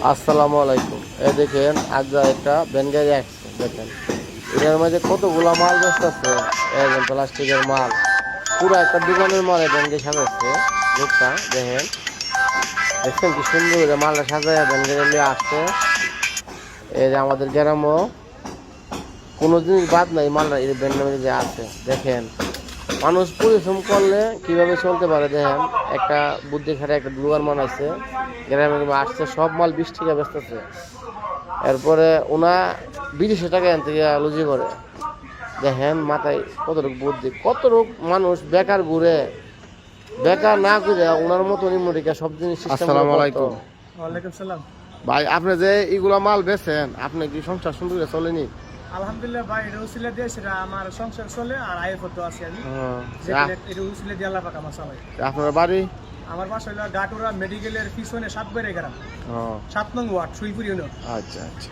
আসসালামু আলাইকুম। এই দেখেন আজকে একটা ভ্যান গাড়ি আসছে, দেখেন এটার মধ্যে কতগুলা মাল বেচতেছে। একদম প্লাস্টিকের মাল, পুরো একটা দোকানের মাল এই ভ্যান গাড়ি সাজাচ্ছে। লোকটা দেখেন, দেখছেন কি সুন্দর করে মালটা সাজায় ভ্যান গাড়ি নিয়ে আসছে। এই যে আমাদের গ্রামও কোনো জিনিস বাদ নাই, মালটা এই ভ্যান গাড়ি আছে। দেখেন মানুষ পরিশ্রম করলে কিভাবে চলতে পারে, দেখেন একটা বুদ্ধি খাটে একটা দোকান বানাইছে, গ্রামে আসছে, সব মাল 20 টাকা বেচতেছে। এরপরে ওনা 20 টাকা এন থেকে লুজি করে। দেখেন মাথায় কতটুক বুদ্ধি, কতটুক মানুষ বেকার ঘুরে, বেকার না ঘুরে ওনার মতো নিম্নটিকা সব জিনিস সিস্টেম। আসসালামু আলাইকুম। ওয়ালাইকুম সালাম। ভাই আপনি যে এগুলা মাল বেচেন, আপনি কি সংসার সুন্দর করে চলেনি? আলহামদুলিল্লাহ ভাই, এটা উসিলা দিয়ে সেটা আমার সংসার চলে আর আয়ের পথে আছি আমি। এটা উসিলা দিয়ে আল্লাহ পাক আমার চালাই। আপনার বাড়ি? আমার বাসা হলো গাটুরা মেডিকেলের পিছনে 7 গ্রাম, 7 নং ওয়ার্ড, সুইপুর ইউনিয়ন। আচ্ছা আচ্ছা।